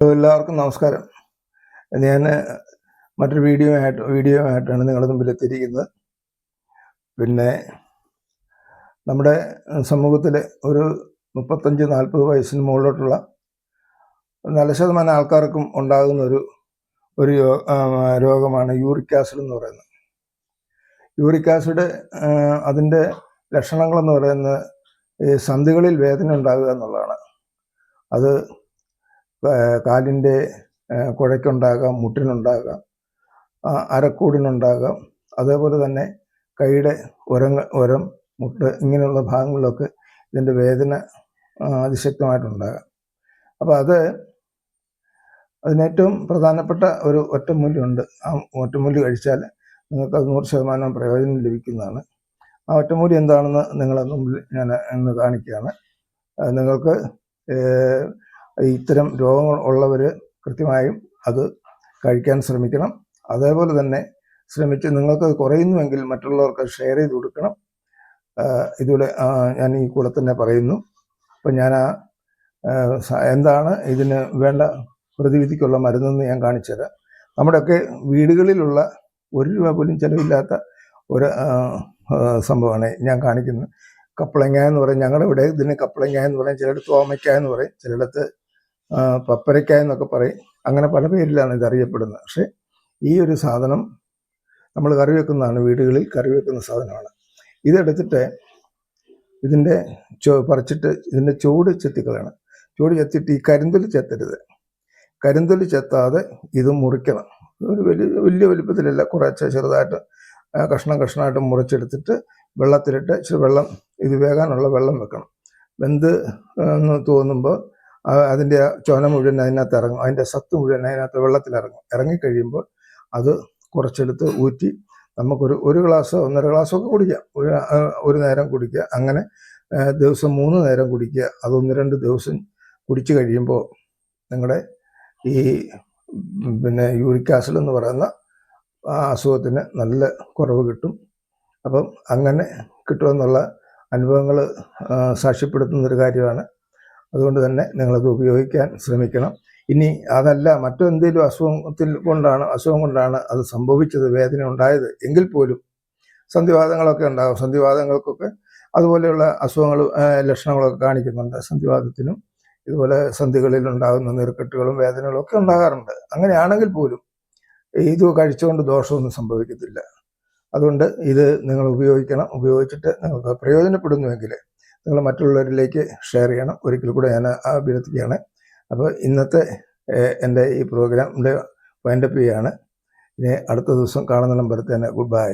എല്ലാവർക്കും നമസ്കാരം. ഞാൻ മറ്റൊരു വീഡിയോയുമായിട്ടാണ് നിങ്ങളുടെ മുമ്പിൽ എത്തിയിരിക്കുന്നത്. പിന്നെ നമ്മുടെ സമൂഹത്തിൽ ഒരു 35-40 വയസ്സിന് മുകളിലോട്ടുള്ള നല്ല ശതമാനം ആൾക്കാർക്കും ഉണ്ടാകുന്ന ഒരു രോഗമാണ് യൂറിക് ആസിഡ് എന്ന് പറയുന്നത്. യൂറിക് ആസിഡ് അതിൻ്റെ ലക്ഷണങ്ങളെന്ന് പറയുന്നത് ഈ സന്ധികളിൽ വേദന ഉണ്ടാകുക എന്നുള്ളതാണ്. അത് കാലിൻ്റെ കുഴയ്ക്കുണ്ടാകാം, മുട്ടിനുണ്ടാകാം, അരക്കൂടിനുണ്ടാകാം, അതേപോലെ തന്നെ കൈയുടെ ഉരം, മുട്ട് ഇങ്ങനെയുള്ള ഭാഗങ്ങളിലൊക്കെ ഇതിൻ്റെ വേദന അതിശക്തമായിട്ടുണ്ടാകാം. അപ്പോൾ അതിനേറ്റവും പ്രധാനപ്പെട്ട ഒരു ഒറ്റമൂലിയുണ്ട്. ആ ഒറ്റമൂലി കഴിച്ചാൽ നിങ്ങൾക്ക് 100% പ്രയോജനം ലഭിക്കുന്നതാണ്. ആ ഒറ്റമൂലി എന്താണെന്ന് നിങ്ങളെ മുമ്പിൽ ഞാൻ ഇന്ന് കാണിക്കുകയാണ്. നിങ്ങൾക്ക് ഇത്തരം രോഗങ്ങൾ ഉള്ളവർ കൃത്യമായും അത് കഴിക്കാൻ ശ്രമിക്കണം. അതേപോലെ തന്നെ ശ്രമിച്ച് നിങ്ങൾക്ക് കുറയുന്നുവെങ്കിൽ മറ്റുള്ളവർക്ക് ഷെയർ ചെയ്ത് കൊടുക്കണം. ഇതുപോലെ ഞാൻ ഈ കൂടെ തന്നെ പറയുന്നു. അപ്പം ഞാൻ എന്താണ് ഇതിന് വേണ്ട പ്രതിവിധിക്കുള്ള മരുന്നെന്ന് ഞാൻ കാണിച്ചുതരാം. നമ്മുടെയൊക്കെ വീടുകളിലുള്ള 1 രൂപ പോലും ചിലവില്ലാത്ത ഒരു സംഭവമാണ് ഞാൻ കാണിക്കുന്നത്. കപ്പളങ്ങ എന്ന് പറയും, ഞങ്ങളുടെ ഇവിടെ ഇതിന് കപ്പളങ്ങ എന്ന് പറയും, ചിലയിടത്ത് ഓമയ്ക്ക എന്ന് പറയും, ചിലയിടത്ത് പപ്പരക്ക എന്നൊക്കെ പറയും. അങ്ങനെ പല പേരിലാണ് ഇത് അറിയപ്പെടുന്നത്. പക്ഷേ ഈ ഒരു സാധനം നമ്മൾ കറി വെക്കുന്നതാണ്, വീടുകളിൽ കറി വെക്കുന്ന സാധനമാണ്. ഇതെടുത്തിട്ട് ഇതിൻ്റെ പറിച്ചിട്ട് ഇതിൻ്റെ ചൂട് ചെത്തിക്കളയണം. ചൂട് ചെത്തിയിട്ട് ഈ കരിന്തൊലി ചെത്തരുത്. കരിന്തൊലി ചെത്താതെ ഇത് മുറിക്കണം. ഒരു വലിയ വലുപ്പത്തിലല്ല, കുറച്ച് ചെറുതായിട്ട് കഷ്ണമായിട്ട് മുറിച്ചെടുത്തിട്ട് വെള്ളത്തിലിട്ട് ഇച്ചിരി വെള്ളം, ഇത് വേകാനുള്ള വെള്ളം വെക്കണം. വെന്ത് എന്ന് തോന്നുമ്പോൾ അതിൻ്റെ ചൊന മുഴുവൻ അതിനകത്ത് ഇറങ്ങും, അതിൻ്റെ സത്ത് മുഴുവൻ അതിനകത്ത് വെള്ളത്തിലിറങ്ങും. ഇറങ്ങിക്കഴിയുമ്പോൾ അത് കുറച്ചെടുത്ത് ഊറ്റി നമുക്കൊരു ഗ്ലാസ്സോ 1.5 ഗ്ലാസ്സോ ഒക്കെ കുടിക്കാം. ഒരു നേരം കുടിക്കുക. അങ്ങനെ ദിവസം 3 നേരം കുടിക്കുക. അത് 1-2 ദിവസം കുടിച്ചു കഴിയുമ്പോൾ നിങ്ങളുടെ ഈ യൂറിക് ആസിഡ് എന്ന് പറയുന്ന ആ അസുഖത്തിന് നല്ല കുറവ് കിട്ടും. അപ്പം അങ്ങനെ കിട്ടുമെന്നുള്ള അനുഭവങ്ങൾ സാക്ഷ്യപ്പെടുത്തുന്നൊരു കാര്യമാണ്. അതുകൊണ്ട് തന്നെ നിങ്ങളത് ഉപയോഗിക്കാൻ ശ്രമിക്കണം. ഇനി അതല്ല മറ്റെന്തെങ്കിലും അസുഖം കൊണ്ടാണ് അത് സംഭവിച്ചത്, വേദന ഉണ്ടായത് എങ്കിൽ പോലും സന്ധിവാതങ്ങളൊക്കെ ഉണ്ടാകും. സന്ധിവാതങ്ങൾക്കൊക്കെ അതുപോലെയുള്ള അസുഖങ്ങൾ ലക്ഷണങ്ങളൊക്കെ കാണിക്കുന്നുണ്ട്. സന്ധിവാതത്തിനും ഇതുപോലെ സന്ധികളിൽ ഉണ്ടാകുന്ന നീർക്കെട്ടുകളും വേദനകളും ഒക്കെ ഉണ്ടാകാറുണ്ട്. അങ്ങനെയാണെങ്കിൽ പോലും ഇത് കഴിച്ചുകൊണ്ട് ദോഷമൊന്നും സംഭവിക്കത്തില്ല. അതുകൊണ്ട് ഇത് നിങ്ങൾ ഉപയോഗിക്കണം. ഉപയോഗിച്ചിട്ട് നിങ്ങൾക്ക് പ്രയോജനപ്പെടുന്നുവെങ്കിൽ നിങ്ങൾ മറ്റുള്ളവരിലേക്ക് ഷെയർ ചെയ്യണം. ഒരിക്കൽ കൂടെ ഞാൻ അഭ്യർത്ഥിക്കുകയാണ്. അപ്പോൾ ഇന്നത്തെ എൻ്റെ ഈ പ്രോഗ്രാമിൻ്റെ വൈൻഡപ്പ് ചെയ്യുകയാണ്. ഇനി അടുത്ത ദിവസം കാണുന്ന നമ്പർ തന്നെ. Good bye.